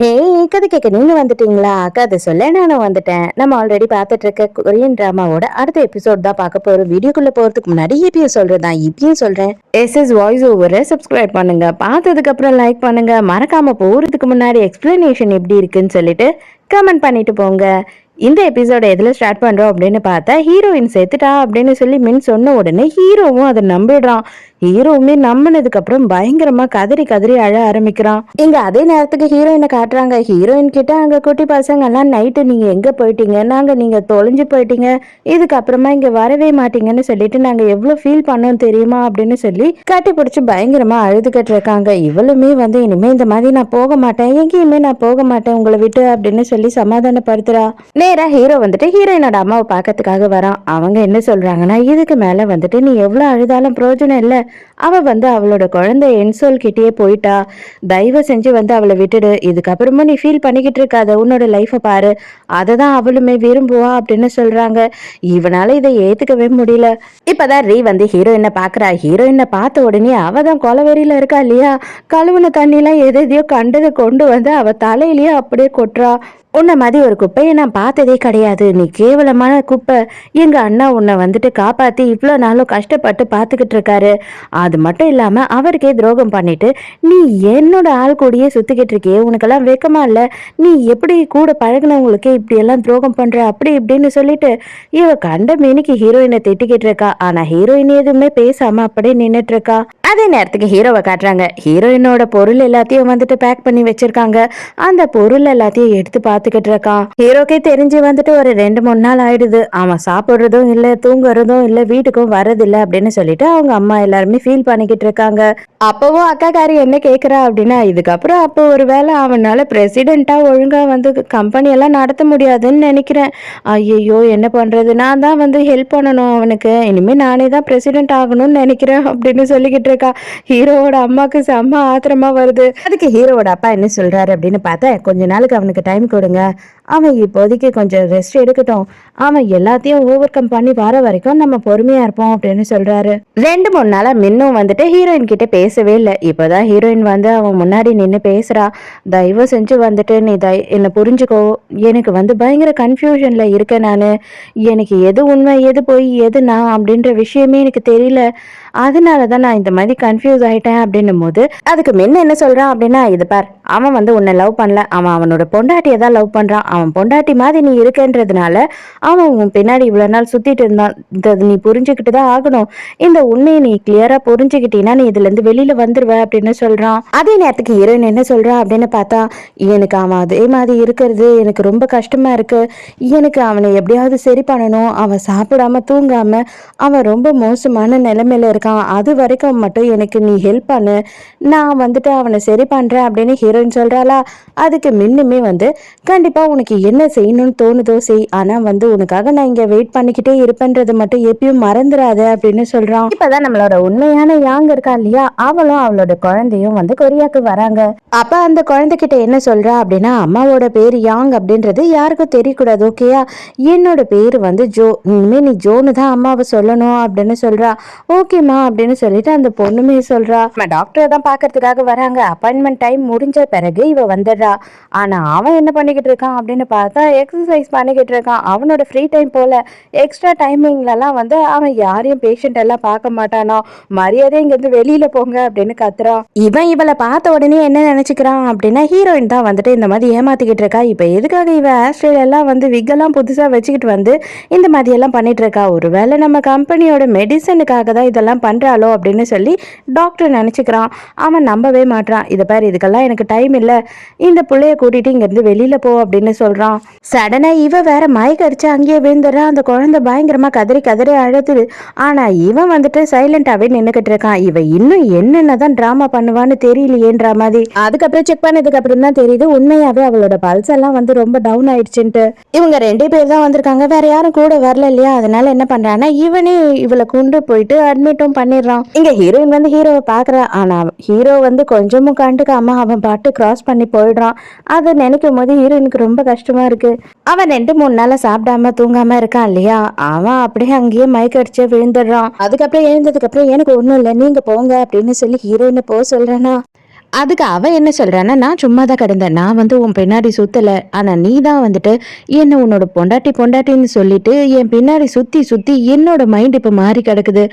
கதை கேட்க நீங்க வந்துட்டீங்களா? கதை சொல்ல நானும் வந்துட்டேன். நம்ம ஆல்ரெடி பார்த்துட்டு இருக்க கொரியன் டிராமாவோட அடுத்த எபிசோட் தான் பார்க்க போறோம். வீடியோக்குள்ள போறதுக்கு முன்னாடி இப்பயும் சொல்றேன், இப்பயும் சொல்றேன். எஸ்எஸ் வாய்ஸ் ஓவரை சப்ஸ்கிரைப் பண்ணுங்க. பார்த்ததுக்கு அப்புறம் லைக் பண்ணுங்க. மறக்காம போறதுக்கு முன்னாடி எக்ஸ்பிளனேஷன் எப்படி இருக்குன்னு சொல்லிட்டு கமெண்ட் பண்ணிட்டு போங்க. இந்த எபிசோட எதுல ஸ்டார்ட் பண்றோம் அப்படின்னு பார்த்தா, ஹீரோயின் செத்துட்டா அப்படின்னு சொல்லி மின் சொன்ன உடனே ஹீரோவும் அதை நம்பிடுறான். ஹீரோவுமே நம்பினதுக்கு அப்புறம் பயங்கரமா கதறி கதறி அழ ஆரம்பிக்கிறான். இங்க அதே நேரத்துக்கு ஹீரோயினை காட்டுறாங்க. ஹீரோயின் கிட்ட அங்க குட்டி பசங்க எல்லாம் நைட்டு நீங்க எங்க போயிட்டீங்க, நீங்க தொலைஞ்சு போயிட்டீங்க, இதுக்கப்புறமா இங்க வரவே மாட்டீங்கன்னு சொல்லிட்டு நாங்க எவ்வளவு ஃபீல் பண்ணோம் தெரியுமா அப்படின்னு சொல்லி கட்டி பிடிச்சு பயங்கரமா அழுதுகிட்டு இருக்காங்க. இவளுமே இனிமே இந்த மாதிரி நான் போக மாட்டேன், எங்கேயுமே நான் போக மாட்டேன் உங்களை விட்டு அப்படின்னு சொல்லி சமாதானப்படுத்துறா. நேரா ஹீரோ ஹீரோயினோட அம்மாவை பார்க்கறதுக்காக வரான். அவங்க என்ன சொல்றாங்கன்னா, இதுக்கு மேல நீ எவ்வளவு அழுதாலும் பிரயோஜனம் இல்ல, அவ அவளோட குழந்தை என்சோல் கிட்டேயே போயிட்டா, தயவு செஞ்சு அவளை விட்டுடு, இதுக்கப்புறமா நீ ஃபீல் பண்ணிக்கிட்டு இருக்காத, உன்னோட லைஃப பாரு, அததான் அவளுமே விரும்புவா அப்படின்னு சொல்றாங்க. இவனால இதை ஏத்துக்கவே முடியல. இப்பதான் ரீ ஹீரோயினை பாக்குறா. ஹீரோயினை பார்த்த உடனே அவதான் கொலவெறியில இருக்கா இல்லையா, கழுவுன தண்ணிலாம் எதையோ கண்டதை கொண்டு அவ தலையிலேயே அப்படியே கொட்டுறா. உன்ன மாதிரி ஒரு குப்பையை நான் பார்த்ததே கிடையாது, நீ கேவலமான குப்பை, எங்க அண்ணா உன்னை காப்பாத்தி இவ்வளோ நாளும் கஷ்டப்பட்டு பார்த்துக்கிட்டு இருக்காரு, அது மட்டும் இல்லாம அவருக்கே துரோகம் பண்ணிட்டு நீ என்னோட ஆள் கூடயே சுத்திக்கிட்டு இருக்கியே, உனக்கெல்லாம் வெக்கமா இல்ல, நீ எப்படி கூட பழகினவங்களுக்கே இப்படி எல்லாம் துரோகம் பண்ற அப்படி இப்படின்னு சொல்லிட்டு இவ கண்ட மேனிக்கு ஹீரோயினை திட்டிக்கிட்டு இருக்கா. ஆனா ஹீரோயின் எதுவுமே பேசாம அப்படியே நின்னுட்டு இருக்கா. அதே நேரத்துக்கு ஹீரோவை காட்டுறாங்க. ஹீரோயினோட பொருள் எல்லாத்தையும் பேக் பண்ணி வச்சிருக்காங்க. அந்த பொருள் எல்லாத்தையும் எடுத்து பார்த்துக்கிட்டு இருக்கான். ஹீரோக்கே தெரிஞ்சு ஒரு 2-3 நாள் ஆயிடுது. அவன் சாப்பிடுறதும் இல்ல, தூங்குறதும் இல்ல, வீட்டுக்கும் வரதில்ல அப்படின்னு சொல்லிட்டு அவங்க அம்மா எல்லாருமே ஃபீல் பண்ணிக்கிட்டு இருக்காங்க. அப்பவும் அக்காக்காரி என்ன கேக்குறா அப்படின்னா, இதுக்கப்புறம் அப்போ ஒரு வேளை அவனால பிரசிடென்ட்டா ஒழுங்கா கம்பெனி எல்லாம் நடத்த முடியாதுன்னு நினைக்கிறேன். ஐயோ என்ன பண்றது, நான் தான் ஹெல்ப் பண்ணணும் அவனுக்கு, இனிமே நானே தான் பிரசிடென்ட் ஆகணும்னு நினைக்கிறேன் அப்படின்னு சொல்லிக்கிட்டு இருக்கா. ஹீரோவோட அம்மாக்கு செம்ம ஆத்திரமா வருது. அதுக்கு ஹீரோவோட அப்பா என்ன சொல்றாரு அப்படின்னு பார்த்தா, கொஞ்ச நாளுக்கு அவனுக்கு டைம் கொடுங்க, அவன் இப்போதைக்கு கொஞ்சம் ரெஸ்ட் எடுக்கட்டும், அவன் எல்லாத்தையும் ஓவர் கம் பண்ணி வர வரைக்கும் நம்ம பொறுமையா இருப்போம் அப்படின்னு சொல்றாரு. 2-3 நாளா மின்னும் ஹீரோயின் கிட்ட பேசவே இல்லை. இப்போதான் ஹீரோயின் அவன் முன்னாடி நின்று பேசுறா. தயவு செஞ்சு நீ என்னை புரிஞ்சுக்கோ, எனக்கு பயங்கர கன்ஃபியூஷன்ல இருக்கேன் நானு, எனக்கு எது உண்மை எது போய் எது நான் அப்படின்ற விஷயமே எனக்கு தெரியல, அதனாலதான் நான் இந்த மாதிரி கன்ஃபியூஸ் ஆயிட்டேன் அப்படின்னும் போது அதுக்கு முன்ன என்ன சொல்றான் அப்படின்னா, இது பார், அவன் உன்னை லவ் பண்ணல, அவன் அவனோட பொண்டாட்டியை தான் லவ் பண்றான், அவன் பொண்டாட்டி மாதிரி நீ இருக்கன்றதுனால அவன் உன் பின்னாடி இவ்வளவு நாள் சுத்திட்டு இருந்தான், நீ புரிஞ்சுக்கிட்டு தான் ஆகணும், இந்த உண்மையை நீ கிளியரா புரிஞ்சுக்கிட்டீங்கன்னா நீ இதுல இருந்து வெளியில வந்துருவ அப்படின்னு சொல்றான். அதே நேரத்துக்கு ஹீரோயின் என்ன சொல்றா அப்படின்னு பார்த்தா, எனக்கு அவன் அதே மாதிரி இருக்கிறது எனக்கு ரொம்ப கஷ்டமா இருக்கு, எனக்கு அவனை எப்படியாவது சரி பண்ணணும், அவன் சாப்பிடாம தூங்காம அவன் ரொம்ப மோசமான நிலைமையில இருக்கான், அது வரைக்கும் மட்டும் எனக்கு நீ ஹெல்ப் பண்ணு, நான் அவனை சரி பண்றேன் அப்படின்னு ஹீரோயின் சொல்றாளா. அதுக்கு மின்னுமே கண்டிப்பா உனக்கு என்ன செய்யணும்னு தோணுதோ செய், ஆனா உனக்காக நான் இங்க வெயிட் பண்ணிக்கிட்டே இருப்பேன்றது மட்டும் எப்பயும் மறந்துடாத அப்படின்னு சொல்றான். இப்பதான் நம்மளோட உண்மையான யாங் இருக்கா இல்லையா, அவளும் அவளோட குழந்தையும் கொரியாக்கு வராங்க. அப்ப அந்த குழந்தைகிட்ட என்ன சொல்றா அப்படின்னா, அம்மாவோட பேரு யாங் அப்படின்றது யாருக்கும் தெரியக்கூடாது, ஓகேயா, என்னோட பேரு ஜோ, இனிமே நீ ஜோன்னு தான் அம்மாவை சொல்லணும் அப்படின்னு சொல்றா. ஓகேமா அப்படின்னு சொல்லிட்டு அந்த பொண்ணுமே சொல்றா. டாக்டரை தான் பாக்குறதுக்காக வராங்க. அப்பாயின்மெண்ட் டைம் முடிஞ்ச பிறகு இவ வந்துடுறா. ஆனா அவன் என்ன பண்ணிக்கிட்டு இருக்கான் அப்படின்னு பார்த்தா, எக்ஸசைஸ் பண்ணிக்கிட்டு இருக்கான். அவனோட ஃப்ரீ டைம் போல எக்ஸ்ட்ரா டைமிங்லலாம் அவன் யாரையும் பேஷண்ட் எல்லாம் பார்க்க மாட்டானா, மரியாதை இங்க இருந்து வெளியில போங்க அப்படின்னு கத்துறான். இவளை பார்த்த உடனே என்ன நினைச்சுக்கிறான் அப்படின்னா, ஹீரோயின் தான் இந்த மாதிரி ஏமாத்திக்கிட்டு இருக்கா, இப்ப எதுக்காக இவ ஆஸ்ட்ரேலியா எல்லாம் விக்கெல்லாம் புதுசா வச்சுக்கிட்டு இந்த மாதிரி எல்லாம் பண்ணிட்டு இருக்கா, ஒருவேளை நம்ம கம்பெனியோட மெடிசனுக்காக தான் இதெல்லாம் பண்றாளோ அப்படின்னு சொல்லி டாக்டர் நினைச்சுக்கிறான். அவன் நம்பவே மாட்டான். இதை பாரு, இதுக்கெல்லாம் எனக்கு டைம் இல்ல, இந்த பிள்ளைய கூட்டிட்டு இங்க இருந்து வெளியில போ அப்படின்னு சொல்றான். சடனா இவ வேற மயக்க அடிச்சு அங்கேயே விழுந்துடுறா. அந்த குழந்தை பயங்கரமா கதறி கதறி அழுதுது. ஆனா இவன் சைலண்டாவே நின்னுக்கிட்டு இருக்கான். இவ இன்னும் என்னென்னதான் டிராமா பண்ணுவான்னு தெரியலையேன்ற மாதிரி. அதுக்கப்புறம் செக் பண்ணதுக்கு அப்புறம் தான் தெரியுது, உண்மையாவே அவளோட பல்ஸ் எல்லாம் ரொம்ப டவுன் ஆயிடுச்சுன்ட்டு. இவங்க 2 பேர் தான் வந்திருக்காங்க, வேற யாரும் கூட வரல இல்லையா, அதனால என்ன பண்றான்னா இவனே இவளை கொண்டு போயிட்டு அட்மிட்டும் பண்ணிடுறான். இங்க ஹீரோயின் ஹீரோவை பாக்குறா. ஆனா ஹீரோ கொஞ்சமும் கண்டுக்காம அவன் பாட்டு கிராஸ் பண்ணி போயிடுறான். அதை நினைக்கும் போது ஹீரோயினுக்கு ரொம்ப கஷ்டமா இருக்கு. அவன் 2-3 நாளா சாப்பிடாம தூங்காம இருக்கான் இல்லையா, அவன் அப்படியே அங்கேயே மயக்கடிச்சு விழுந்துடுறான். அதுக்கப்புறம் எழுந்ததுக்கு அப்புறம் எனக்கு ஒண்ணும் இல்லை, நீங்க போங்க அப்படின்னு சொல்லி ஹீரோயினை போக சொல்றானா. அதுக்கு அவ என்ன சொல்றான்னா, நான் சும்மா தான் கிடந்தேன். நான் வந்து உன் பின்னாடி சுத்தல. ஆனா நீ தான் வந்துட்டு என்ன உன்னோட பொண்டாட்டின்னு சொல்லிட்டு என் பின்னாடி சுத்தி சுத்தி என்னோட மைண்ட் இப்ப மாறி கிடக்குது.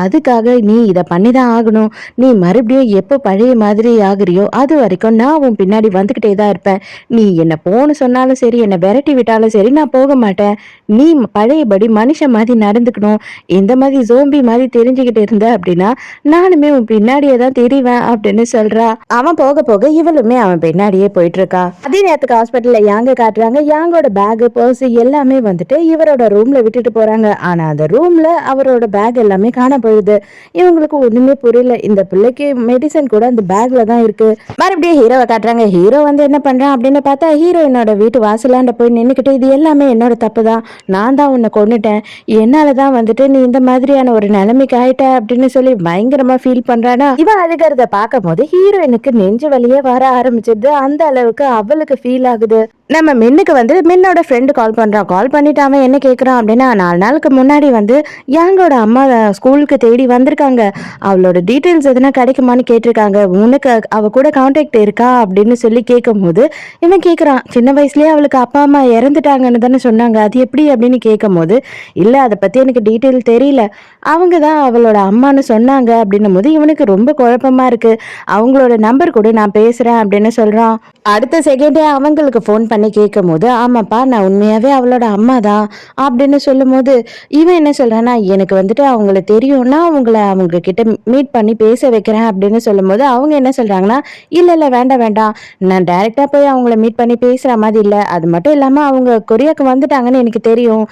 அதுக்காக நீ இத பண்ணி தான் ஆகணும். நீ மறுபடியும் எப்போ பழைய மாதிரி ஆகுறியோ, அது வரைக்கும் நான் உன் பின்னாடி வந்துகிட்டே தான் இருப்பேன். நீ என்ன போன்னு சொன்னாலும் சரி, என்ன விரட்டி விட்டாலும் சரி, நான் போக மாட்டேன். நீ பழையபடி மனுஷன் மாதிரி நடந்துக்கணும். இந்த மாதிரி ஜோம்பி மாதிரி தெரிஞ்சுக்கிட்டு இருந்த அப்படின்னா, நானுமே உன் பின்னாடியே தான் திரிவேன் அப்படின்னு சொல்றா. அவன் போக போக இவளுமே அவன் பின்னாடியே போயிட்டு இருக்கா. அதே நேரத்துக்கு ஹாஸ்பிட்டல்ல யாங்க காட்டுறாங்க. யாங்கோட பேக் பர்ஸ் எல்லாமே வந்துட்டு இவரோட ரூம்ல விட்டுட்டு போறாங்க. ஆனா அந்த ரூம்ல அவரோட பேக் எல்லாமே காண போயிடுது. இவங்களுக்கு ஒண்ணுமே புரியல. இந்த பிள்ளைக்கு மெடிசன் கூட அந்த பேக்ல தான் இருக்கு. மறுபடியும் ஹீரோவை காட்டுறாங்க. ஹீரோ வந்து என்ன பண்றான் அப்படின்னு பார்த்தா, ஹீரோயினோட வீட்டு வாசலாண்ட போய் நின்னுக்கிட்டு இது எல்லாமே என்னோட தப்பு தான், நான் தான் உன்னை கொன்னுட்டேன், என்னாலதான் வந்துட்டு நீ இந்த மாதிரியான ஒரு நிலைமைக்கு ஆயிட்ட அப்படின்னு சொல்லி பயங்கரமா ஃபீல் பண்றானா. இவன் அழுகிறத பார்க்கும் போது ஹீரோயினுக்கு நெஞ்சு வலியே வர ஆரம்பிச்சிருது. அந்த அளவுக்கு அவளுக்கு ஃபீல் ஆகுது. நம்ம மின்னுக்கு வந்து மின்னோட ஃப்ரெண்டு கால் பண்றான். கால் பண்ணிட்டு அவன் என்ன கேட்குறான் அப்படின்னா, 4 நாளுக்கு முன்னாடி வந்து யாங்கோட அம்மா ஸ்கூலுக்கு தேடி வந்திருக்காங்க. அவளோட டீட்டெயில்ஸ் எதுனா கிடைக்குமான்னு கேட்டிருக்காங்க. உனக்கு அவ கூட கான்டாக்ட் இருக்கா அப்படின்னு சொல்லி கேட்கும்போது இவன் கேட்குறான், சின்ன வயசுலயே அவளுக்கு அப்பா அம்மா இறந்துட்டாங்கன்னு தானே சொன்னாங்க, அது எப்படி அப்படின்னு கேட்கும்போது, இல்லை அதை பற்றி எனக்கு டீட்டெயில் தெரியல, அவங்க தான் அவளோட அம்மான்னு சொன்னாங்க அப்படின்னும் போது இவனுக்கு ரொம்ப குழப்பமா இருக்கு. அவங்களோட நம்பர் கூட நான் பேசுறேன் அப்படின்னு சொல்றான். அடுத்த செகண்டே அவங்களுக்கு ஃபோன் பண்ணி கேட்கும் போது, ஆமாப்பா நான் உண்மையாவே அவளோட அம்மா தான் அப்படின்னு சொல்லும் போது இவன் என்ன சொல்றான்னா, எனக்கு வந்துட்டு அவங்கள தெரியும், நான் அவங்க கிட்ட மீட் பண்ணி பேச வைக்கிறேன் அப்படின்னு சொல்லும் போது அவங்க என்ன சொல்றாங்கன்னா, இல்ல இல்ல வேண்டாம் வேண்டாம், நான் டைரக்டா போய் அவங்கள மீட் பண்ணி பேசுற மாதிரி இல்ல, அது மட்டும் இல்லாம அவங்க கொரியாக்கு வந்துட்டாங்கன்னு எனக்கு தெரியும்,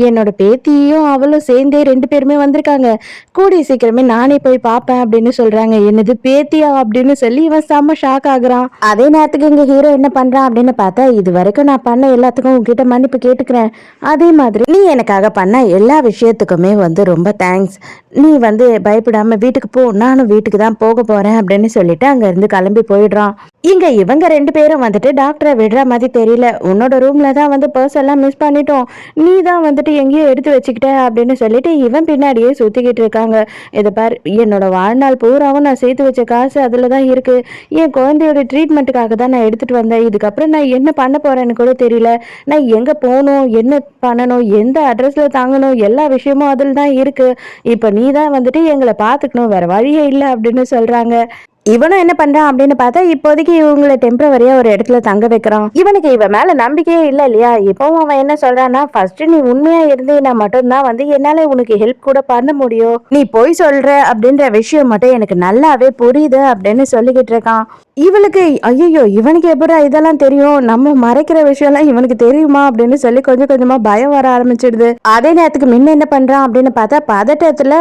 என்னோட பேத்தியும் அவளும் சேர்ந்தே 2 பேருமே வந்திருக்காங்க, கூடிய சீக்கிரமே நானே போய் பார்ப்பேன் அப்படின்னு சொல்றாங்க. என்னது பேத்தியா அப்படின்னு சொல்லி இவன் செம்ம ஷாக் ஆகுறான். அதே நேரத்துக்கு இங்க ஹீரோ என்ன பண்றான் அப்படின்னு பார்த்தா, இது வரைக்கும் நான் பண்ண எல்லாத்துக்கும் உங்ககிட்ட மன்னிப்பு கேட்டுக்கிறேன், அதே மாதிரி நீ எனக்காக பண்ண எல்லா விஷயத்துக்குமே வந்து ரொம்ப தேங்க்ஸ், நீ வந்து பயப்படாம வீட்டுக்கு போ, நானும் வீட்டுக்கு தான் போக போறேன் அப்படின்னு சொல்லிட்டு அங்க இருந்து கிளம்பி போயிடுறான். இங்க இவங்க 2 பேரும் வந்துட்டு டாக்டரை விடுற மாதிரி தெரியல, உன்னோட ரூம்ல தான் வந்து பர்ஸ் எல்லாம் மிஸ் பண்ணிட்டோம், நீ தான் வந்துட்டு எங்கேயோ எடுத்து வச்சுக்கிட்ட அப்படின்னு சொல்லிட்டு இவன் பின்னாடியே சுத்திக்கிட்டு இருக்காங்க. இதை பாரு, என்னோட வாழ்நாள் பூராவும் நான் சேர்த்து வச்ச காசு அதுல தான் இருக்கு, என் குழந்தையோட ட்ரீட்மெண்ட்டுக்காக தான் நான் எடுத்துட்டு வந்தேன், இதுக்கப்புறம் நான் என்ன பண்ண போறேன்னு கூட தெரியல, நான் எங்க போகணும், என்ன பண்ணணும், எந்த அட்ரஸ்ல தாங்கணும், எல்லா விஷயமும் அதில் தான் இருக்கு, இப்ப நீ தான் வந்துட்டு எங்களை பார்த்துக்கணும், வேற வழியே இல்லை அப்படின்னு சொல்றாங்க. இவனும் என்ன பண்றான் அப்படின்னு பார்த்தா, இப்போதைக்கு இவங்களை டெம்பரவரியா ஒரு இடத்துல தங்க வைக்கிறான். இவனுக்கு இவன் மேல நம்பிக்கையே இல்லை இல்லையா. இப்பவும் அவன் என்ன சொல்றான்னா, ஃபர்ஸ்ட் நீ உண்மையா இருந்தீனா மட்டும்தான் வந்து என்னால உனக்கு ஹெல்ப் கூட பண்ண முடியும், நீ போய் சொல்ற அப்படின்ற விஷயம் மட்டும் எனக்கு நல்லாவே புரியுது அப்படின்னு சொல்லிக்கிட்டு இருக்கான். இவளுக்கு ஐயோ இவனுக்கு எப்படா இதெல்லாம் தெரியும், நம்ம மறைக்கிற விஷயம்லாம் இவனுக்கு தெரியுமா அப்படின்னு சொல்லி கொஞ்சம் கொஞ்சமா பயம் வர ஆரம்பிச்சிடுது. அதே நேரத்துக்கு முன்ன என்ன பண்றான் அப்படின்னு பார்த்தா, பதட்டத்துல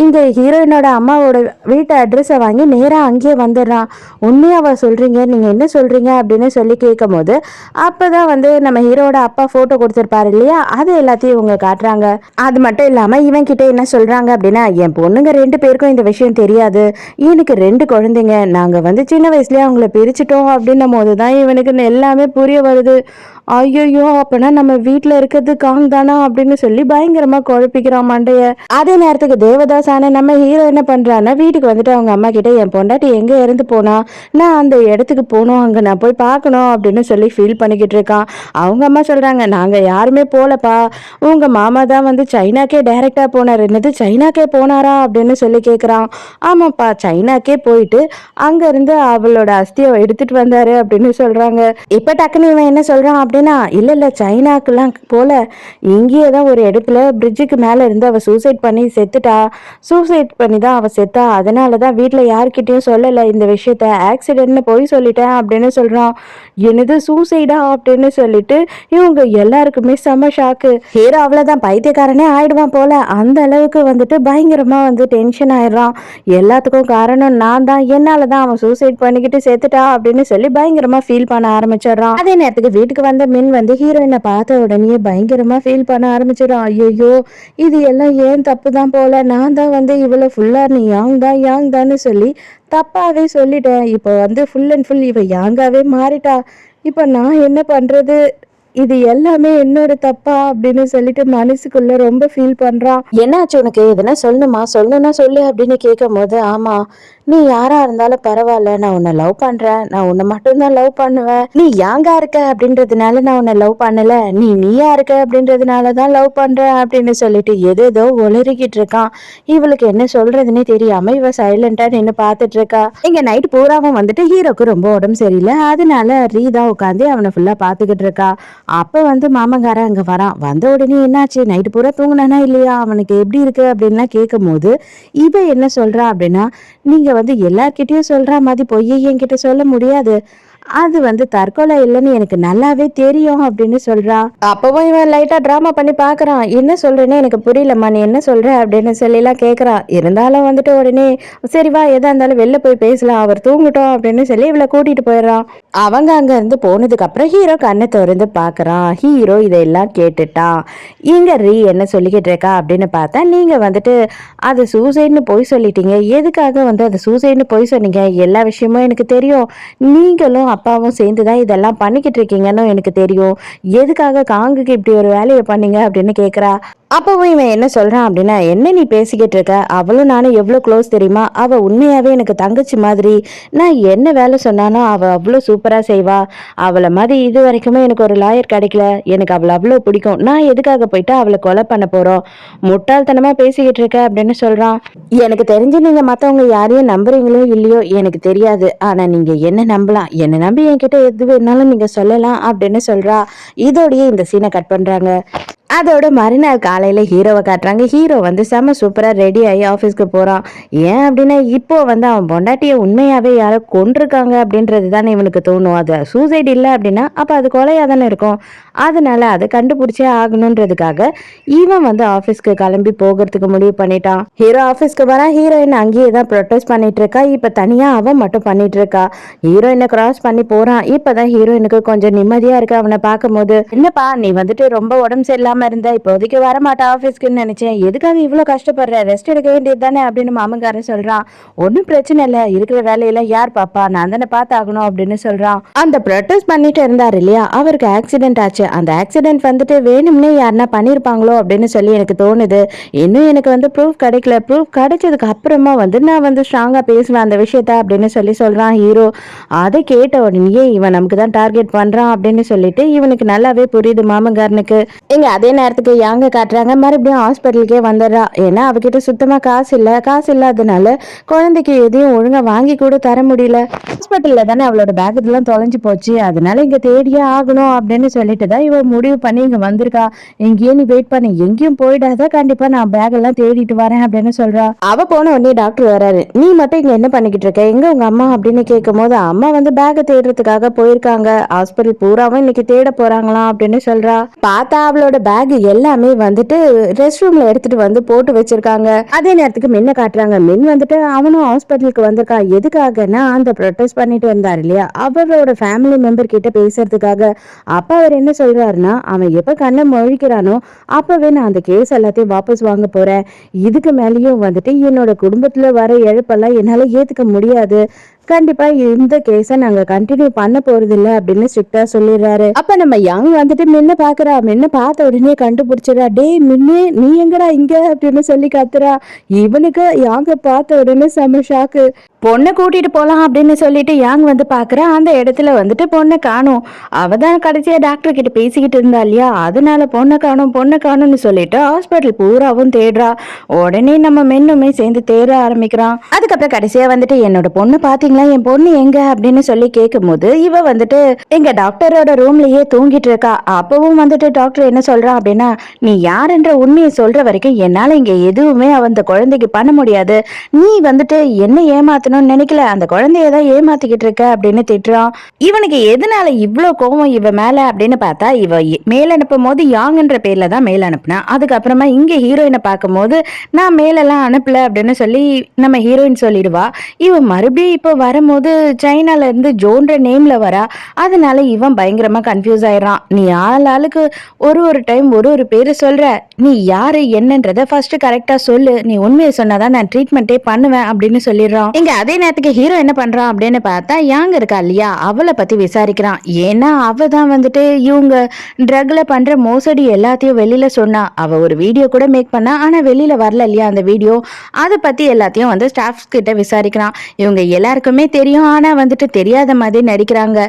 இங்க ஹீரோயினோட அம்மாவோட வீட்டு அட்ரஸை வாங்கி நேரா அங்கேயே வந்துடுறான். உண்மையாவா சொல்றீங்க, நீங்க என்ன சொல்றீங்க அப்படின்னு சொல்லி கேட்கும் போது அப்பதான் வந்து நம்ம ஹீரோட அப்பா போட்டோ கொடுத்திருப்பாரு இல்லையா, அது எல்லாத்தையும் இவங்க காட்டுறாங்க. அது மட்டும் இல்லாம இவன் கிட்ட என்ன சொல்றாங்க அப்படின்னா, என் பொண்ணுங்க 2 பேருக்கும் இந்த விஷயம் தெரியாது, எனக்கு 2 குழந்தைங்க, நாங்க வந்து சின்ன வயசுல அவங்கள பிரிச்சுட்டோம் அப்படின்னும் போதுதான் இவனுக்கு எல்லாமே புரிய வருது. ஐயோ அப்பனா நம்ம வீட்டுல இருக்கிறது காங் தானா அப்படின்னு சொல்லி பயங்கரமா குழப்பிக்கிறான் மண்டைய. அதே நேரத்துக்கு தேவதாஸ் ஆன நம்ம ஹீரோ என்ன பண்றான்னா, வீட்டுக்கு வந்துட்டு அவங்க அம்மா கிட்ட என் பொண்டாட்டி எங்க இறந்து போனா, நான் அந்த இடத்துக்கு போனோம், அங்க நான் போய் பார்க்கணும் அப்படின்னு சொல்லி ஃபீல் பண்ணிக்கிட்டு இருக்கான். அவங்க அம்மா சொல்றாங்க, நாங்க யாருமே போலப்பா, உங்க மாமா தான் வந்து சைனாக்கே டைரக்டா போனார். என்னது சைனாக்கே போனாரா அப்படின்னு சொல்லி கேட்குறான். ஆமாப்பா சைனாக்கே போயிட்டு அங்க இருந்து அவளோட அஸ்தியை எடுத்துட்டு வந்தாரு அப்படின்னு சொல்றாங்க. இப்ப டக்குன்னு இவன் என்ன சொல்றான் அப்படின்னா, இல்ல இல்ல சைனாக்கெல்லாம் போல, இங்கேயே தான் ஒரு இடத்துல பிரிட்ஜுக்கு மேல இருந்து அவ சூசைட் பண்ணி செத்துட்டா, சூசைட் பண்ணி தான் அவ செத்தா, அதனாலதான் வீட்டுல யார்கிட்டயும் சொல்லல இந்த விஷயத்த, ஆக்சிடென்ட்னு போய் சொல்லிட்டேன் அப்படின்னு சொல்றான். என்னது சூசைடா அப்படின்னு சொல்லிட்டு இவங்க எல்லாருக்குமே செம ஷாக்கு. ஹீரோ அவ்வளவுதான் பைத்தியக்காரனே ஆயிடுவான் போல, அந்த அளவுக்கு வந்துட்டு பயங்கரமா வந்து டென்ஷன் ஆயிடுறான். எல்லாத்துக்கும் காரணம் நான் தான், என்னாலதான் அவன் சூசைட் பண்ணிக்கிட்டு செத்துட்டா அப்படின்னு சொல்லி பயங்கரமா ஃபீல் பண்ண ஆரம்பிச்சிடுறான். அதே நேரத்துக்கு வீட்டுக்கு வந்த மின் வந்து ஹீரோயினை பார்த்த உடனே பயங்கரமா ஃபீல் பண்ண ஆரம்பிச்சிடும். ஐயோ இது எல்லாம் ஏன் தப்பு தான் போல, நான் தான் வந்து இவ்வளவு ஃபுல்லா நீ யாங் தான்னு சொல்லி தப்பாவே சொல்லிட்டேன், இப்போ வந்து ஃபுல் அண்ட் ஃபுல் இவ யாங்காவே மாறிட்டா, இப்போ நான் என்ன பண்றது, இது எல்லாமே என்னோட தப்பா அப்படின்னு சொல்லிட்டு மனசுக்குள்ள ரொம்ப ஃபீல் பண்றான். என்னாச்சு உனக்கு, எதுனா சொல்லணுமா, சொல்லணும்னா சொல்லு அப்படின்னு கேட்கும் போது, ஆமா நீ யாரா இருந்தாலும் பரவாயில்ல, நான் உன்னை லவ் பண்றேன், நான் உன்னை மட்டும்தான் லவ் பண்ணுவேன், நீ யாங்கா இருக்க அப்படின்றதுனால நான் உன்னை லவ் பண்ணல, நீயா இருக்க அப்படின்றதுனாலதான் லவ் பண்றேன் அப்படின்னு சொல்லிட்டு ஏதோ உளறிக்கிட்டு இருக்கான். இவளுக்கு என்ன சொல்றதுன்னே தெரியாம இவ சைலண்டா நின்னு பாத்துட்டு இருக்கா. இங்க நைட் பூராவும் வந்துட்டு ஹீரோக்கு ரொம்ப உடம்பு சரியில்லை. அதனால ரீதா உட்காந்து அவனை ஃபுல்லா பாத்துக்கிட்டு இருக்கா. அப்ப மாமங்காரன் அங்க வரான். வந்த உடனே என்னாச்சு, நைட்டு பூரா தூங்குனானா இல்லையா, அவனுக்கு எப்படி இருக்கு அப்படின்லாம் கேட்கும் போது இவ என்ன சொல்றா அப்படின்னா, நீங்க எல்லார்கிட்டயும் சொல்ற மாதிரி பொய்யை என்கிட்ட சொல்ல முடியாது, அது தற்கொலை இல்லைன்னு எனக்கு நல்லாவே தெரியும் அப்படின்னு சொல்றா. அப்பவும் இவன் லைட்டா டிராமா பண்ணி பாக்குறான். என்ன சொல்றேன்னு எனக்கு புரியலம்மா, நீ என்ன சொல்ற அப்படின்னு சொல்லி எல்லாம் கேக்குறான். இருந்தாலும் உடனே சரி வா, எதா இருந்தாலும் வெளில போய் பேசலாம், அவர் தூங்கட்டும் அப்படின்னு சொல்லி இவளை கூட்டிட்டு போயிடுறான். அவங்க அங்க இருந்து போனதுக்கு அப்புறம் ஹீரோ கண்ணை திறந்து பாக்குறான். ஹீரோ இதெல்லாம் கேட்டுட்டான். இங்க ரீ என்ன சொல்லிக்கிட்டு இருக்கா அப்படின்னு பார்த்தா, நீங்க அது சூசைட்னு போய் சொல்லிட்டீங்க, எதுக்காக அது சூசைட்னு போய் சொன்னீங்க, எல்லா விஷயமும் எனக்கு தெரியும், நீங்களும் அப்பாவும் சேர்ந்துதான் இதெல்லாம் பண்ணிக்கிட்டு இருக்கீங்கன்னு எனக்கு தெரியும், எதுக்காக காங்குக்கு இப்படி ஒரு வேலையை பண்ணீங்க அப்படின்னு கேக்குறா. அப்பவும் இவன் என்ன சொல்றான் அப்படின்னா, என்ன நீ பேசிக்கிட்டு இருக்க, அவளும் நானும் எவ்வளவு க்ளோஸ் தெரியுமா, அவ உண்மையாவே எனக்கு தங்கச்சி மாதிரி, நான் என்ன வேலை சொன்னாலும் அவ அவ்வளவு சூப்பரா செய்வா, அவளை மாதிரி இது வரைக்குமே எனக்கு ஒரு லாயர் கிடைக்கல, எனக்கு அவளை அவ்வளவு பிடிக்கும், நான் எதுக்காக போயிட்டு அவளை கொலை பண்ண போறோம், முட்டாள்தனமா பேசிக்கிட்டு இருக்க அப்படின்னு சொல்றான். எனக்கு தெரிஞ்சு நீங்க மத்தவங்க யாரையும் நம்புறீங்களோ இல்லையோ எனக்கு தெரியாது, ஆனா நீங்க என்ன நம்பலாம், என்ன நம்பி என்கிட்ட எது வேணாலும் நீங்க சொல்லலாம் அப்படின்னு சொல்றா. இதோடய இந்த சீனை கட் பண்றாங்க. அதோட மறுநாள் காலையில ஹீரோவை காட்டுறாங்க. ஹீரோ செம சூப்பரா ரெடி ஆகி ஆஃபீஸ்க்கு போறான். ஏன் அப்படின்னா இப்போ அவன் பொண்டாட்டிய உண்மையாவே யாரோ கொண்டிருக்காங்க அப்படின்றது தானே இவனுக்கு தோணும். அது சூசைட் இல்லை அப்படின்னா அப்ப அது கொலையா தானே இருக்கும். அதனால அதை கண்டுபிடிச்சே ஆகணுன்றதுக்காக இவன் ஆஃபீஸ்க்கு கிளம்பி போகிறதுக்கு முடிவு பண்ணிட்டான். ஹீரோ ஆஃபீஸ்க்கு வரா. ஹீரோயின் அங்கேயே தான் ப்ரொட்டஸ்ட் பண்ணிட்டு இருக்கா. இப்ப தனியா அவன் மட்டும் பண்ணிட்டு இருக்கா. ஹீரோயினை கிராஸ் பண்ணி போறான். இப்பதான் ஹீரோயினுக்கு கொஞ்சம் நிம்மதியா இருக்கு அவனை பார்க்கும் போது. என்னப்பா நீ ரொம்ப உடம்பு சரியில்லாம இருந்த, இப்போதைக்கு வரமாட்டா ஆபீஸ்க்குன்னு நினைச்சேன், எதுக்காக இவ்வளவு கஷ்டப்படுற, ரெஸ்ட் எடுக்க வேண்டியது தானே அப்படின்னு மாமங்காரன் சொல்றான். ஒன்னும் பிரச்சனை இல்ல, இருக்கிற வேலையில யார் பாப்பா, நான் தானே பார்த்தாகணும் அப்படின்னு சொல்றான். அந்த ப்ரொட்டஸ்ட் பண்ணிட்டு இருந்தாரு இல்லையா, அவருக்கு ஆக்சிடென்ட் ஆச்சு. அந்த ஆக்சிடென்ட் வேணும்னே யாருன்னா பண்ணிருப்பாங்களோ அப்படின்னு சொல்லி எனக்கு தோணுது. இன்னும் எனக்கு ப்ரூஃப் கிடைக்கல, ப்ரூஃப் கிடைச்சதுக்கு அப்புறமா நான் ஸ்ட்ராங்கா பேசுவேன் அந்த விஷயத்த அப்படின்னு சொல்றான் ஹீரோ. அதை கேட்ட உடனே இவன் நமக்கு தான் டார்கெட் பண்றான் அப்படின்னு சொல்லிட்டு இவனுக்கு நல்லாவே புரியுது மாமங்காரனுக்கு. இங்க அதே நேரத்துக்கு யாங்க காட்டுறாங்க. மறுபடியும் ஹாஸ்பிட்டலுக்கே வந்துடுறா. ஏன்னா அவகிட்ட சுத்தமா காசு இல்ல. காசு இல்லாதனால குழந்தைக்கு எதையும் ஒழுங்கா வாங்கி கூட தர முடியல. ஹாஸ்பிட்டல்ல தானே அவளோட பேக் எல்லாம் தொலைஞ்சு போச்சு, அதனால இங்க தேடியே ஆகணும் அப்படின்னு சொல்லிட்டு தான் இவ முடிவு பண்ணி இங்க வந்திருக்கா. இங்கேயே நீ வெயிட் பண்ணி எங்கேயும் போயிடாத, கண்டிப்பா நான் பேக் எல்லாம் தேடிட்டு வரேன் அப்படின்னு சொல்றா. அவ போன உடனே டாக்டர் வராரு. நீ மட்டும் இங்க என்ன பண்ணிக்கிட்டு இருக்க, எங்க உங்க அம்மா அப்படின்னு கேட்கும் போது, அம்மா பேக தேடுறதுக்காக போயிருக்காங்க, ஹாஸ்பிட்டல் பூராவும் இன்னைக்கு தேட போறாங்களாம் அப்படின்னு சொல்றா. பார்த்தா அவளோட பேக் எல்லாமே ரெஸ்ட் ரூம்ல எடுத்துட்டு போட்டு வச்சிருக்காங்க. அதே நேரத்துக்கு மின்ன காட்டுறாங்க. மின் அவனும் ஹாஸ்பிட்டலுக்கு வந்திருக்கா. எதுக்காகனா அந்த ப்ரொட்டஸ்ட் பண்ணிட்டு இருந்தாரு இல்லையா, அவரோட ஃபேமிலி மெம்பர் கிட்ட பேசுறதுக்காக. அப்ப அவர் என்ன சொல்றாருன்னா, அவன் எப்ப கண்ணை முழிக்கிறானோ அப்பவே நான் அந்த கேஸ் எல்லாத்தையும் வாபஸ் வாங்க போறேன், இதுக்கு மேலேயும் என்னோட குடும்பத்துல வர இழப்பெல்லாம் என்னால ஏத்துக்க முடியாது, கண்டிப்பா இந்த கேஸ நாங்க கண்டினியூ பண்ண போறது இல்ல அப்படின்னு ஸ்ட்ரிக்டா சொல்லிடுறாரு. அப்ப நம்ம யங் மின்ன பாக்குறா. மின்ன பார்த்த உடனே கண்டுபிடிச்சிடா. டே மின்னே, நீ எங்கடா இங்க அப்படின்னு சொல்லி கத்துறா. இவனுக்கு யாங்க பார்த்த உடனே செம ஷாக்கு. பொண்ணை கூட்டிட்டு போலாம் அப்படின்னு சொல்லிட்டு யாங் பாக்குறா. அந்த இடத்துல பொண்ணை காணும். அவதான் கடைசியா டாக்டர் கிட்ட பேசிக்கிட்டு இருந்தா இல்லையா, அதனால பொண்ணை காணும்னு சொல்லிட்டு ஹாஸ்பிட்டல் பூராவும் தேடுறா. உடனே நம்ம மென்னுமே சேர்ந்து தேட ஆரம்பிக்கிறான். அதுக்கப்புறம் கடைசியா என்னோட பொண்ணு பாத்தீங்களா, என் பொண்ணு எங்க அப்படின்னு சொல்லி கேட்கும் போது இவ எங்க டாக்டரோட ரூம்லயே தூங்கிட்டு இருக்கா. அப்பவும் டாக்டர் என்ன சொல்றான் அப்படின்னா, நீ யாருன்ற உண்மையை சொல்ற வரைக்கும் என்னால இங்க எதுவுமே அந்த குழந்தைக்கு பண்ண முடியாது, நீ என்ன ஏமாத்தணும்னு நினைக்கல, அந்த குழந்தையதான் ஏமாத்திக்கிட்டு இருக்க அப்படின்னு திட்டுறான். இவனுக்கு எதனால இவ்வளவு கோவம் இவ மேல அப்படின்னு பார்த்தா, இவ மேல் அனுப்பும் போது யாங்கன்ற பேர்ல தான் மேல் அனுப்புனா. அதுக்கப்புறமா இங்க ஹீரோயினை பார்க்கும் போது நான் மேலெல்லாம் அனுப்பல அப்படின்னு சொல்லி நம்ம ஹீரோயின் சொல்லிடுவா. இவன் மறுபடியும் இப்போ வரும்போது சைனால இருந்து ஜோன்ற நேம்ல வரா. அதனால இவன் பயங்கரமா கன்ஃபியூஸ் ஆயிடுறான். நீ ஆளுக்கு ஒரு டைம் ஒரு பேரு சொல்ற, நீ யாரு என்னன்றத ஃபர்ஸ்ட் கரெக்டா சொல்லு, நீ உண்மையை சொன்னாதான் நான் ட்ரீட்மெண்ட்டே பண்ணுவேன் அப்படின்னு சொல்லிடுறான். இங்க அதே நேரத்துக்கு ஹீரோ என்ன பண்றான் அப்படின்னு பார்த்தா யாங் இருக்கா இல்லையா அவளை பத்தி விசாரிக்கிறான். ஏன்னா அவ தான் வந்துட்டு இவங்க ட்ரக்ல பண்ற மோசடி எல்லாத்தையும் வெளியில சொன்னா. அவ ஒரு வீடியோ கூட மேக் பண்ணா, ஆனா வெளியில வரல இல்லையா அந்த வீடியோ. அதை பத்தி எல்லாத்தையும் வந்து ஸ்டாஃப்ஸ் கிட்ட விசாரிக்கிறான். இவங்க எல்லாருக்குமே தெரியும், ஆனா வந்துட்டு தெரியாத மாதிரி நடிக்கிறாங்க.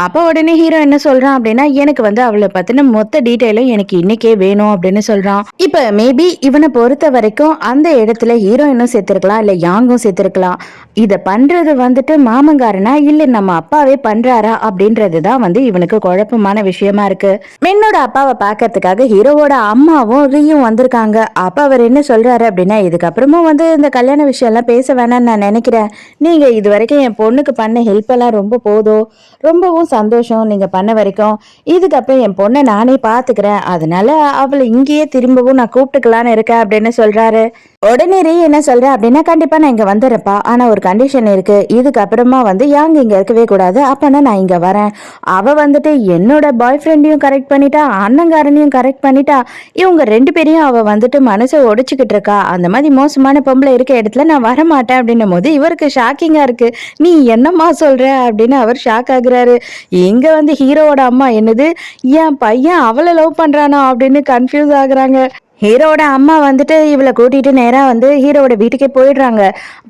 அப்ப உடனே ஹீரோ என்ன சொல்றான் அப்படின்னா, எனக்கு வந்து அவளை பத்தின மொத்த டீட்டெயிலும் எனக்கு இன்னைக்கே வேணும் அப்படின்னு சொல்றான். இப்ப மேபி இவனை பொறுத்த வரைக்கும் அந்த இடத்துல ஹீரோயினும் செத்துருக்கலாம், இல்ல யாங்கும் செத்துருக்கலாம். இத பண்றது வந்துட்டு மாமங்காரனா இல்ல நம்ம அப்பாவே பண்றாரா அப்படின்றதுதான் வந்து இவனுக்கு குழப்பமான விஷயமா இருக்கு. மென்னோட அப்பாவை பாக்கிறதுக்காக ஹீரோவோட அம்மாவும் ரீயும் வந்திருக்காங்க. அப்ப அவர் என்ன சொல்றாரு அப்படின்னா, இதுக்கப்புறமும் வந்து இந்த கல்யாண விஷயம் எல்லாம் பேச வேணாம்னு நான் நினைக்கிறேன். நீங்க இது வரைக்கும் என் பொண்ணுக்கு பண்ண ஹெல்ப் எல்லாம் ரொம்ப போதும், ரொம்பவும் சந்தோஷம் நீங்க பண்ண வரைக்கும். இதுக்கப்புறம் என் பொண்ணை நானே பாத்துக்கிறேன், அதனால அவளை இங்கேயே திரும்பவும் நான் கூப்பிட்டுக்கலான்னு இருக்கேன் அப்படின்னு சொல்றாரு. உடனே ரீ என்ன சொல்ற அப்படின்னா, கண்டிப்பா நான் இங்க வந்துடுறப்பா, ஆனா ஒரு கண்டிஷன் இருக்கு. இதுக்கப்புறமா வந்து யாங் இங்க இருக்கவே கூடாது, அப்பனா நான் இங்க வரேன். அவ வந்துட்டு என்னோட பாய் ஃப்ரெண்டையும் கரெக்ட் பண்ணிட்டா, அண்ணங்காரனையும் கரெக்ட் பண்ணிட்டா, இவங்க 2 பேரையும் அவ வந்துட்டு மனசை உடைச்சுக்கிட்டு இருக்கா. அந்த மாதிரி மோசமான பொம்பளை இருக்க இடத்துல நான் வரமாட்டேன் அப்படின்னும் போது இவருக்கு ஷாக்கிங்கா இருக்கு. நீ என்னம்மா சொல்ற அப்படின்னு அவர் ஷாக் ஆகுறாரு. இங்க வந்து ஹீரோவோட அம்மா என்னது என் பையன் அவளை லவ் பண்றானா அப்படின்னு கன்ஃபியூஸ் ஆகுறாங்க. ஹீரோட அம்மா வந்துட்டு இவளை கூட்டிட்டு நேரா வந்து ஹீரோட வீட்டுக்கே போயிடுறாங்க.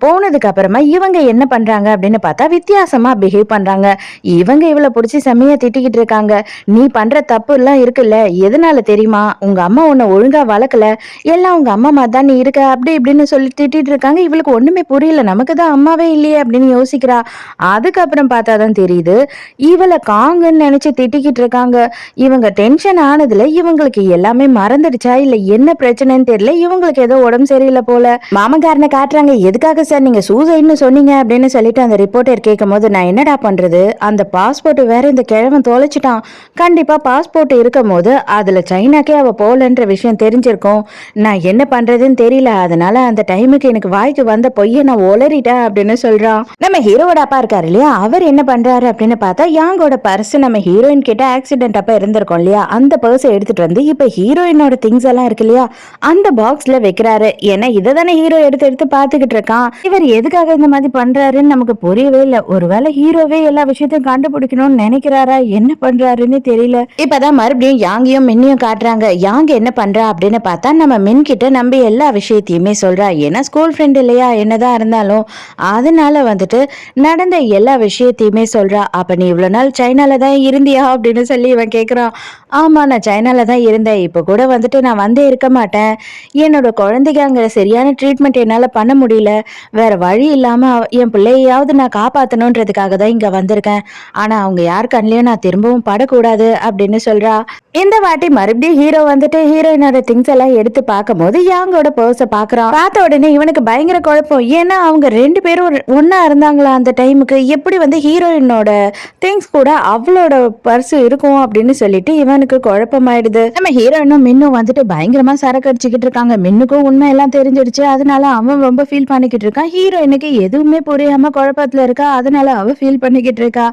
போனதுக்கு அப்புறமா இவங்க என்ன பண்றாங்க அப்படின்னு பார்த்தா வித்தியாசமா பிஹேவ் பண்றாங்க. இவங்க இவளை பிடிச்சி செம்மையா திட்டிக்கிட்டு இருக்காங்க. நீ பண்ற தப்பு எல்லாம் இருக்குல்ல, எதனால தெரியுமா, உங்க அம்மா உன்னை ஒழுங்கா வளர்க்கல, எல்லாம் உங்க அம்மா மாதிரி தான் நீ இருக்க அப்படி இப்படின்னு சொல்லி திட்டிட்டு இருக்காங்க. இவளுக்கு ஒண்ணுமே புரியல, நமக்கு தான் அம்மாவே இல்லையே அப்படின்னு யோசிக்கிறா. அதுக்கப்புறம் பார்த்தாதான் தெரியுது இவளை காங்கன்னு நினைச்சு திட்டிக்கிட்டு இருக்காங்க. இவங்க டென்ஷன் ஆனதுல இவங்களுக்கு எல்லாமே மறந்துடுச்சா இல்ல என்ன பிரச்சனைன்னு தெரியல, இவங்களுக்கு ஏதோ உடம்பு சரியில்லை போல. மாமங்காரனை காட்டுறாங்க. எதுக்காக சார் நீங்க சூசைட்னு சொன்னீங்க அப்படின்னு சொல்லிட்டு அந்த ரிப்போர்ட்டர் கேட்கும் போது, நான் என்னடா பண்றது, அந்த பாஸ்போர்ட் வேற இந்த கிழவன் தொலைச்சிட்டான். கண்டிப்பா பாஸ்போர்ட் இருக்கும் போது அதுல சைனாக்கே அவ போலன்ற விஷயம் தெரிஞ்சிருக்கும். நான் என்ன பண்றதுன்னு தெரியல, அதனால அந்த டைமுக்கு எனக்கு வாய்க்கு வந்த பொய்ய நான் உளறிட்டேன் அப்படின்னு சொல்றான். நம்ம ஹீரோட அப்பா இருக்காரு இல்லையா, அவர் என்ன பண்றாரு அப்படின்னு பார்த்தா யாங்கோட பர்ஸ் நம்ம ஹீரோயின் கிட்ட ஆக்சிடென்ட் அப்ப இருந்திருக்கும் இல்லையா, அந்த பர்ஸ் எடுத்துட்டு வந்து இப்ப ஹீரோயினோட திங்ஸ் எல்லாம் இருக்கு இல்லையா அந்த பாக்ஸ்ல வைக்கிறாரு. ஏன்னா இதை தானே ஹீரோ எடுத்து எடுத்து பாத்துக்கிட்டு இருக்கான். இவர் எதுக்காக இந்த மாதிரி பண்றாருன்னு நமக்கு புரியவே இல்லை. ஒருவேளை ஹீரோவே எல்லா விஷயத்தையும் கண்டுபிடிக்கணும்னு நினைக்கிறாரா, என்ன பண்றாருன்னு தெரியல. இப்பதான் மறுபடியும் யாங்கையும் மின்னையும் காட்டுறாங்க. யாங் என்ன பண்றா அப்படின்னு பார்த்தா நம்ம மின் கிட்ட நம்பி எல்லா விஷயத்தையுமே சொல்றா. ஏன்னா ஸ்கூல் ஃப்ரெண்ட் இல்லையா, என்னதான் இருந்தாலும் அதனால வந்துட்டு நடந்த எல்லா விஷயத்தையுமே சொல்றா. அப்ப நீ இவ்வளவு நாள் சைனால தான் இருந்தியா அப்படின்னு சொல்லி இவன் கேக்குறான். ஆமா நான் சைனால தான் இருந்தேன், இப்ப கூட வந்துட்டு நான் வந்தே இருக்க மாட்டேன். என்னோட குழந்தைக்கு அங்க சரியான ட்ரீட்மெண்ட் என்னால பண்ண முடியல. வேற வழி இல்லாம என் பிள்ளையாவது நான் காப்பாத்தணுன்றதுக்காக தான் இங்க வந்திருக்கேன். ஆனா அவங்க யார் கண்லயும் நான் திரும்பவும் படக்கூடாது அப்படின்னு சொல்றா. இந்த வாட்டி மறுபடியும் ஹீரோ வந்துட்டு ஹீரோயினோட திங்ஸ் எல்லாம் எடுத்து பார்க்கும் போது யாங்கோட பர்ஸ பாக்குறான். பார்த்த உடனே இவனுக்கு பயங்கர குழப்பம். ஏன்னா அவங்க 2 பேரும் ஒன்னா இருந்தாங்களா அந்த டைமுக்கு, எப்படி வந்து ஹீரோயினோட திங்ஸ் கூட அவளோட பர்ஸ் இருக்கும் அப்படின்னு சொல்லிட்டு இவனுக்கு குழப்பமாயிடுது. நம்ம ஹீரோயினும் மின்னும் வந்துட்டு பயங்கரமா சரக்கு அடிச்சுக்கிட்டு இருக்காங்க. மின்னுக்கும் உண்மை எல்லாம் தெரிஞ்சிடுச்சு, அதனால அவன் ரொம்ப ஃபீல் பண்ணிக்கிட்டு இருக்கான். ஹீரோயினுக்கு எதுவுமே புரியாம குழப்பத்துல இருக்கா, அதனால அவ ஃபீல் பண்ணிக்கிட்டு இருக்கா.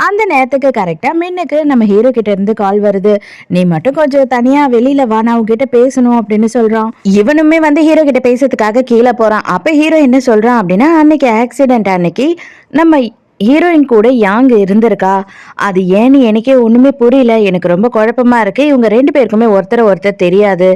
அந்த நேரத்துக்கு கரெக்டா மின்னுக்கு நம்ம ஹீரோ கிட்ட இருந்து கால் வருது. நீ மட்டும் கொஞ்சம் தனியா வெளியில வா, நான் உங்ககிட்ட பேசணும் அப்படின்னு சொல்றான். இவனுமே வந்து ஹீரோ கிட்ட பேசுறதுக்காக கீழே போறான். அப்ப ஹீரோ என்ன சொல்றான் அப்படின்னா, அன்னைக்கு ஆக்சிடென்ட் அன்னைக்கு நம்ம ஹீரோயின் கூட யாங் இருந்திருக்கா, அது ஏன்னு எனக்கே ஒண்ணுமே புரியல, எனக்கு ரொம்ப குழப்பமா இருக்கு. இவங்க 2 பேருக்குமே ஒருத்தர் தெரியாது.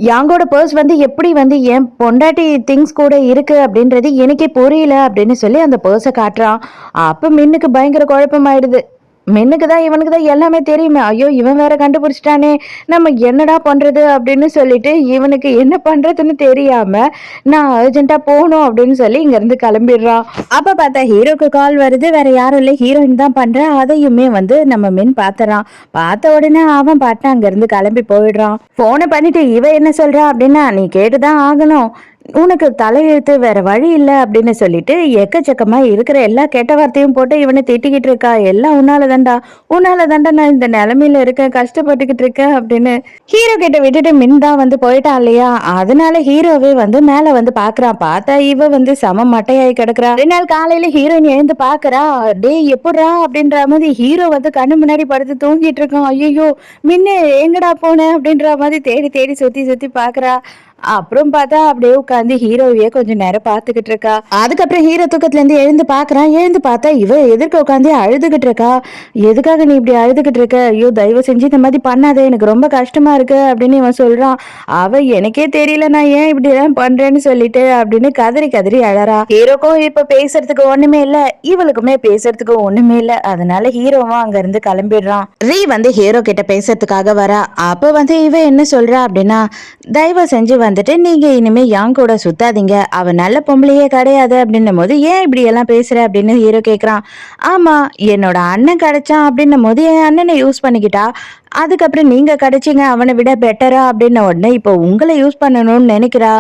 யாங்கோட பர்ஸ் வந்து எப்படி வந்து என் பொண்டாட்டி திங்ஸ் கூட இருக்கு அப்படின்றது எனக்கே புரியல அப்படின்னு சொல்லி அந்த பர்ஸை காட்டுறான். அப்ப மின்னுக்கு பயங்கர குழப்பமாயிடுது. மென்னுக்கு தான் இவனுக்கு தான் எல்லாமே தெரியுமே, ஐயோ இவன் வேற கண்டுபிடிச்சிட்டானே, நம்ம என்னடா பண்றது அப்படின்னு சொல்லிட்டு இவனுக்கு என்ன பண்றதுன்னு தெரியாம நான் அர்ஜென்ட்டா போகணும் அப்படின்னு சொல்லி இங்க இருந்து கிளம்பிடுறான். அப்ப பார்த்தா ஹீரோக்கு கால் வருது. வேற யாரும் இல்லை, ஹீரோயின் தான் பண்ற. அதையுமே வந்து நம்ம மென் பாத்துறான். பார்த்த உடனே அவன் பாட்டு அங்க இருந்து கிளம்பி போயிடுறான். போனை பண்ணிட்டு இவ என்ன சொல்றா அப்படின்னா, நீ கேட்டுதான் ஆகணும், உனக்கு தலையெழுத்து, வேற வழி இல்லை அப்படின்னு சொல்லிட்டு எக்கச்சக்கமா இருக்கிற எல்லா கெட்ட வார்த்தையும் போட்டு இவனை திட்டிக்கிட்டு இருக்கா. எல்லாம் உன்னால தாண்டா நான் இந்த நிலைமையில இருக்கேன், கஷ்டப்பட்டுக்கிட்டு இருக்கேன் அப்படின்னு. ஹீரோ கிட்ட விட்டுட்டு மின் தான் வந்து போயிட்டான் இல்லையா, அதனால ஹீரோவே வந்து மேல வந்து பாக்குறான். பார்த்தா இவ வந்து சம மட்டையாயி கிடக்குறா. 2 நாள் காலையில ஹீரோயின் எழுந்து பாக்குறா. டே எப்படா அப்படின்ற மாதிரி ஹீரோ வந்து கண்ணு முன்னாடி படுத்து தூங்கிட்டு இருக்கான். ஐயோ மின்னு எங்கடா போன அப்படின்ற மாதிரி தேடி தேடி சுத்தி சுத்தி பாக்குறா. அப்புறம் பார்த்தா அப்படியே உட்காந்து ஹீரோவையே கொஞ்சம் நேரம் பாத்துக்கிட்டு இருக்கா. அதுக்கப்புறம் ஹீரோ தூக்கத்துல இருந்து எழுந்து பாக்குறான். எழுந்து பார்த்தா இவ எதிர்க்க உட்காந்து அழுதுகிட்டு இருக்கா. எதுக்காக நீ இப்படி அழுதுகிட்டு இருக்க? ஐயோ தயவு செஞ்சு இந்த மாதிரி பண்ணாதே, எனக்கு ரொம்ப கஷ்டமா இருக்கு அப்படின்னு இவன் சொல்றான். அவ எனக்கே தெரியல நான் ஏன் இப்படி எல்லாம் பண்றேன்னு சொல்லிட்டு அப்படின்னு கதறி கதறி அழறா. ஹீரோக்கும் இப்ப பேசுறதுக்கு ஒண்ணுமே இல்ல, இவளுக்குமே பேசுறதுக்கு ஒண்ணுமே இல்ல. அதனால ஹீரோவும் அங்க இருந்து கிளம்பிடுறான். ரீ வந்து ஹீரோ கிட்ட பேசுறதுக்காக வரா. அப்ப வந்து இவ என்ன சொல்றா அப்படின்னா, தயவு செஞ்சு வந்துட்டு நீங்க இனிமே யாங் கூட சுத்தாதீங்க, அவ நல்ல பொம்பளையே கிடையாது அப்படின்னும் போது ஏன் இப்படி எல்லாம் பேசுற அப்படின்னு ஹீரோ கேக்குறான். ஆமா, என்னோட அண்ணன் கிடைச்சான் அப்படின்னும் போது என் அண்ணனை யூஸ் பண்ணிக்கிட்டா, அதுக்கப்புறம் நீங்க கிடைச்சீங்க அவனை விட பெட்டரா அப்படின்ன உடனே இப்போ உங்களை யூஸ் பண்ணணும்னு நினைக்கிறா.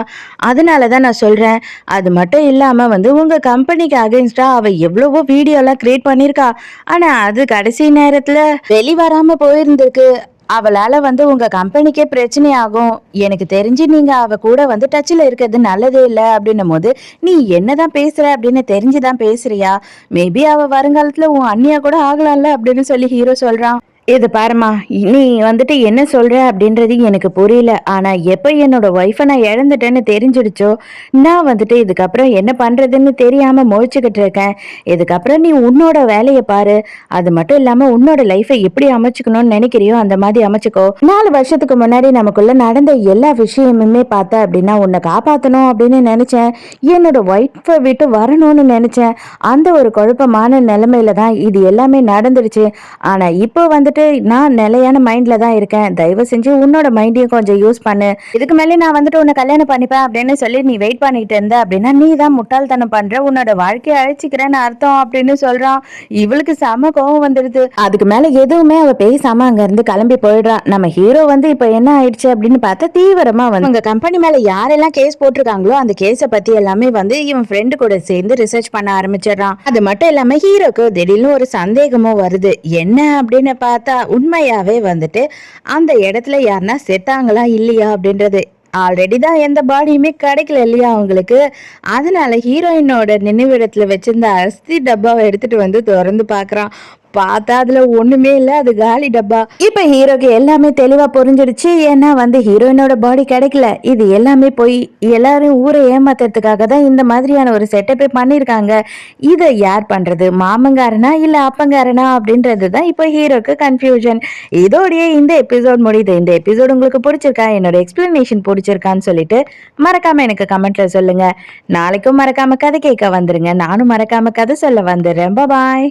அதனாலதான் நான் சொல்றேன். அது மட்டும் இல்லாம வந்து உங்க கம்பெனிக்கு அகைன்ஸ்டா அவ எவ்வளவோ வீடியோ எல்லாம் கிரியேட் பண்ணிருக்கா. ஆனா அது கடைசி நேரத்துல வெளிவராம போயிருந்திருக்கு. அவளால வந்து உங்க கம்பெனிக்கே பிரச்சனை ஆகும். எனக்கு தெரிஞ்சு நீங்க அவ கூட வந்து டச்ல இருக்கிறது நல்லதே இல்ல அப்படின்னும் போது நீ என்னதான் பேசுற அப்படின்னு தெரிஞ்சுதான் பேசுறியா? மேபி அவ வருங்காலத்துல உன் அண்ணியா கூட ஆகலாம்ல அப்படின்னு சொல்லி ஹீரோ சொல்றான். இது பாருமா, நீ வந்துட்டு என்ன சொல்ற அப்படின்றது எனக்கு புரியல. ஆனா எப்ப என்னோட ஒய்ஃபை நான் இழந்துட்டேன்னு தெரிஞ்சிடுச்சோ, நான் வந்துட்டு இதுக்கப்புறம் என்ன பண்றதுன்னு தெரியாம முழிச்சுக்கிட்டு இருக்கேன். இதுக்கப்புறம் நீ உன்னோட வேலையை பாரு. அது மட்டும் இல்லாம உன்னோட லைஃபை எப்படி அமைச்சுக்கணும்னு நினைக்கிறியோ அந்த மாதிரி அமைச்சுக்கோ. 4 வருஷத்துக்கு முன்னாடி நமக்குள்ள நடந்த எல்லா விஷயமுமே பார்த்த அப்படின்னா உன்னை காப்பாத்தணும் அப்படின்னு நினைச்சேன். என்னோட ஒய்ஃபை விட்டு வரணும்னு நினைச்சேன். அந்த ஒரு குழப்பமான நிலைமையில தான் இது எல்லாமே நடந்துடுச்சு. ஆனா இப்போ வந்துட்டு நான் நிலையான மைண்ட்ல தான் இருக்கேன். தயவு செஞ்சு உன்னோட மைண்டையும் கொஞ்சம் யூஸ் பண்ணு. இதுக்கு மேலே நான் வந்துட்டு உன்னை கல்யாணம் பண்ணிப்பேன் அப்படின்னு சொல்லி நீ வெயிட் பண்ணிட்டு இருந்த அப்படின்னா நீ தான் முட்டாள்தனம் பண்ற, உன்னோட வாழ்க்கையை அழைச்சிக்கிறேன்னு அர்த்தம் அப்படின்னு சொல்றான். இவளுக்கு செம கோவம் வந்துடுது. அதுக்கு மேல எதுவுமே அவ பேசாம அங்க இருந்து கிளம்பி போயிடுறான். நம்ம ஹீரோ வந்து இப்ப என்ன ஆயிடுச்சு அப்படின்னு பார்த்தா தீவிரமா வந்து உங்க கம்பெனி மேல யாரெல்லாம் கேஸ் போட்டிருக்காங்களோ அந்த கேஸ பத்தி எல்லாமே வந்து இவன் ஃப்ரெண்டு கூட சேர்ந்து ரிசர்ச் பண்ண ஆரம்பிச்சிடறான். அது மட்டும் இல்லாம ஹீரோக்கு திடீர்னு ஒரு சந்தேகமும் வருது. என்ன அப்படின்னு பார்த்தா உண்மையாவே வந்துட்டு அந்த இடத்துல யாருன்னா செத்தாங்களா இல்லையா அப்படின்றது. ஆல்ரெடி தான் எந்த பாடியுமே கிடைக்கல இல்லையா அவங்களுக்கு. அதனால ஹீரோயினோட நினைவிடத்துல வச்சிருந்த அரிசி டப்பாவை எடுத்துட்டு வந்து திறந்து பாக்குறான். பார்த்தா அதுல ஒண்ணுமே இல்ல, அது காலி டப்பா. இப்ப ஹீரோக்கு எல்லாமே தெளிவா புரிஞ்சிடுச்சு. ஏன்னா வந்து ஹீரோயினோட பாடி கிடைக்கல, இது எல்லாமே போய் எல்லாரும் ஊரை ஏமாத்துறதுக்காக தான் இந்த மாதிரியான ஒரு செட்டப்பே பண்ணிருக்காங்க. இதை யார் பண்றது, மாமங்காரனா இல்ல அப்பங்காரனா அப்படின்றது தான் இப்போ ஹீரோக்கு கன்ஃபியூஷன். இதோடய இந்த எபிசோட் முடியுது. இந்த எபிசோட் உங்களுக்கு பிடிச்சிருக்கா, என்னோட எக்ஸ்பிளனேஷன் பிடிச்சிருக்கான்னு சொல்லிட்டு மறக்காம எனக்கு கமெண்ட்ல சொல்லுங்க. நாளைக்கும் மறக்காம கதை கேட்க வந்துருங்க. நானும் மறக்காம கதை சொல்ல வந்துடுறேன். பாய்.